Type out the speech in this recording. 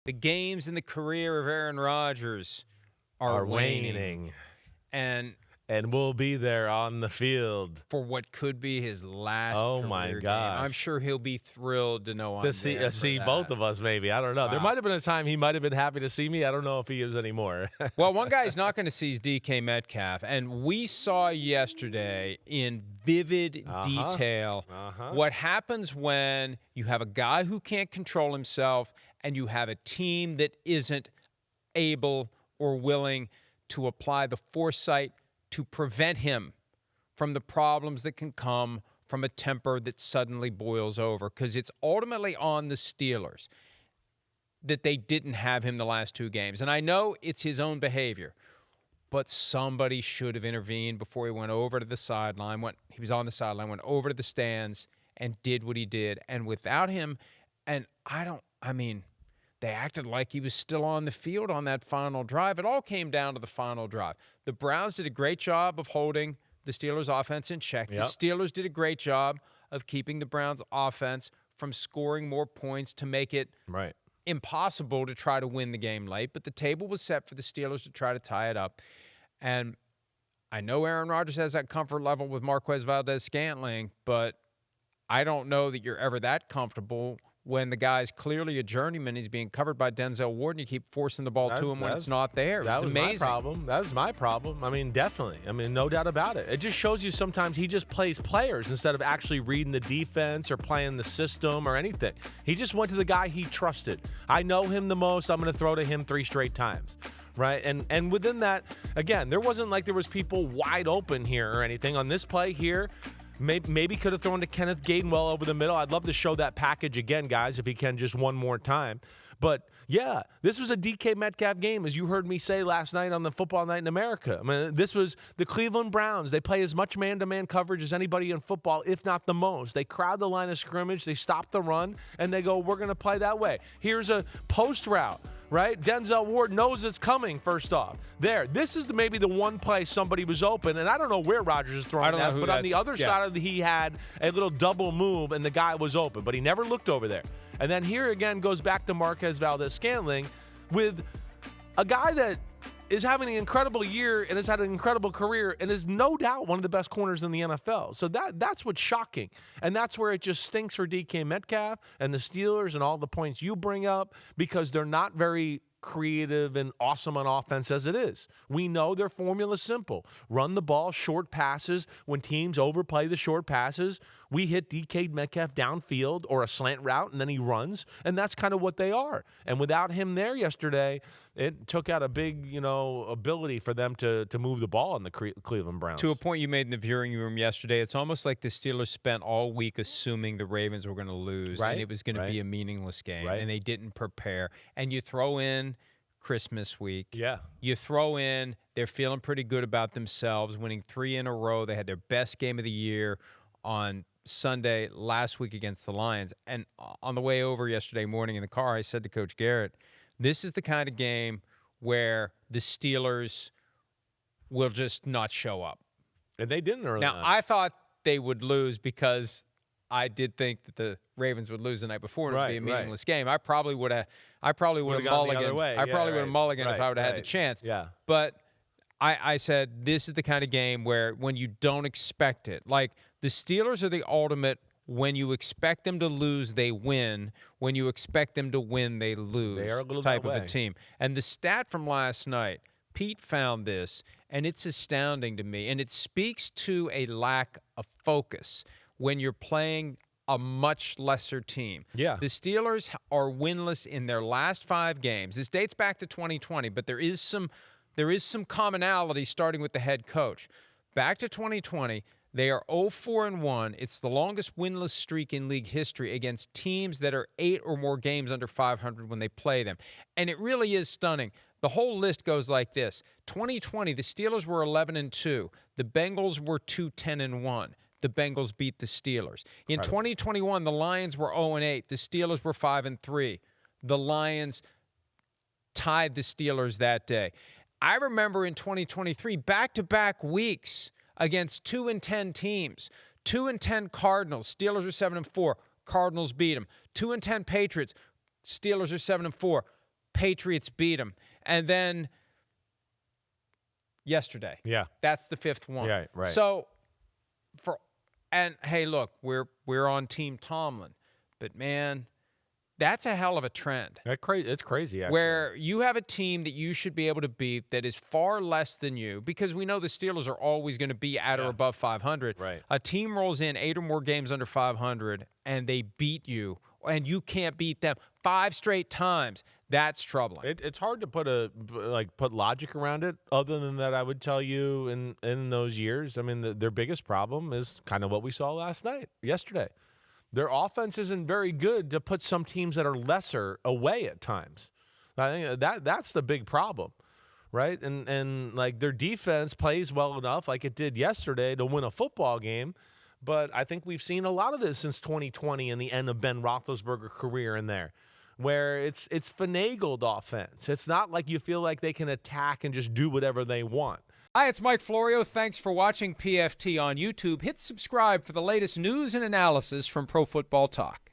The games in the career of Aaron Rodgers are waning. And we'll be there on the field for what could be his last career game. I'm sure he'll be thrilled to know I'm to see both of us, maybe. I don't know. Wow. There might have been a time he might have been happy to see me. I don't know if he is anymore. Well, one guy he's not going to see is DK Metcalf. And we saw yesterday in vivid detail what happens when you have a guy who can't control himself and you have a team that isn't able or willing to apply the foresight to prevent him from the problems that can come from a temper that suddenly boils over. Because it's ultimately on the Steelers that they didn't have him the last two games. And I know it's his own behavior, but somebody should have intervened before he went over to the sideline. He was on the sideline, went over to the stands and did what he did. And without him, they acted like he was still on the field on that final drive. It all came down to the final drive. The Browns did a great job of holding the Steelers' offense in check. Yep. The Steelers did a great job of keeping the Browns' offense from scoring more points to make it impossible to try to win the game late. But the table was set for the Steelers to try to tie it up. And I know Aaron Rodgers has that comfort level with Marquez Valdes-Scantling, but I don't know that you're ever that comfortable when the guy's clearly a journeyman. He's being covered by Denzel Ward, and you keep forcing the ball to him when it's not there. That was amazing. My problem. That was my problem. I mean, definitely. I mean, no doubt about it. It just shows you sometimes he just plays players instead of actually reading the defense or playing the system or anything. He just went to the guy he trusted. I know him the most. I'm going to throw to him 3 straight times. Right? And within that, again, there wasn't like there was people wide open here or anything. On this play here, maybe could have thrown to Kenneth Gainwell over the middle. I'd love to show that package again, guys, if he can just one more time. But, yeah, this was a DK Metcalf game, as you heard me say last night on the Football Night in America. I mean, this was the Cleveland Browns. They play as much man-to-man coverage as anybody in football, if not the most. They crowd the line of scrimmage. They stop the run, and they go, we're going to play that way. Here's a post route. Right? Denzel Ward knows it's coming, first off. This is maybe the one place somebody was open, and I don't know where Rodgers is throwing that, but on the other side, he had a little double move, and the guy was open, but he never looked over there. And then here again goes back to Marquez Valdes-Scantling with a guy that is having an incredible year and has had an incredible career and is no doubt one of the best corners in the NFL. So that's what's shocking. And that's where it just stinks for DK Metcalf and the Steelers and all the points you bring up, because they're not very creative and awesome on offense as it is. We know their formula's simple. Run the ball, short passes. When teams overplay the short passes, we hit DK Metcalf downfield or a slant route, and then he runs, and that's kind of what they are. And without him there yesterday, it took out a big, ability for them to move the ball in the Cleveland Browns. To a point you made in the viewing room yesterday, it's almost like the Steelers spent all week assuming the Ravens were going to lose, and it was going to be a meaningless game, and they didn't prepare. And you throw in Christmas week. Yeah. You throw in, they're feeling pretty good about themselves, winning 3 in a row. They had their best game of the year on Sunday last week against the Lions. And on the way over yesterday morning in the car, I said to Coach Garrett, this is the kind of game where the Steelers will just not show up. And they didn't early on. I thought they would lose because I did think that the Ravens would lose the night before and it would be a meaningless game. I probably would have mulliganed. I probably would have mulliganed if I would have had the chance. Yeah. But I said this is the kind of game where when you don't expect it, like the Steelers are the ultimate. When you expect them to lose, they win. When you expect them to win, they lose. They are a little type that of way. a team. And the stat from last night, Pete found this, and it's astounding to me. And it speaks to a lack of focus when you're playing a much lesser team. Yeah. The Steelers are winless in their last 5 games. This dates back to 2020, but there is some commonality starting with the head coach. Back to 2020, they are 0-4-1. It's the longest winless streak in league history against teams that are 8 or more games under 500 when they play them. And it really is stunning. The whole list goes like this. 2020, the Steelers were 11-2. The Bengals were 2-10-1. The Bengals beat the Steelers. In 2021, the Lions were 0-8. The Steelers were 5-3. The Lions tied the Steelers that day. I remember in 2023, back-to-back weeks against 2-10 teams. 2-10 Cardinals. Steelers are 7-4. Cardinals beat them. 2-10 Patriots. Steelers are 7-4. Patriots beat them. And then yesterday. Yeah. That's the fifth one. Yeah, right. So, hey, look, we're on Team Tomlin. But, man, that's a hell of a trend. It's crazy, actually. Where you have a team that you should be able to beat that is far less than you, because we know the Steelers are always going to be at or above 500. Right. A team rolls in 8 or more games under 500, and they beat you, and you can't beat them 5 straight times. That's troubling. It's hard to put logic around it. Other than that, I would tell you in those years, I mean, their biggest problem is kind of what we saw yesterday. Their offense isn't very good to put some teams that are lesser away at times. I think that's the big problem, right? And like their defense plays well enough, like it did yesterday, to win a football game. But I think we've seen a lot of this since 2020 and the end of Ben Roethlisberger's career in there, where it's finagled offense. It's not like you feel like they can attack and just do whatever they want. Hi, it's Mike Florio. Thanks for watching PFT on YouTube. Hit subscribe for the latest news and analysis from Pro Football Talk.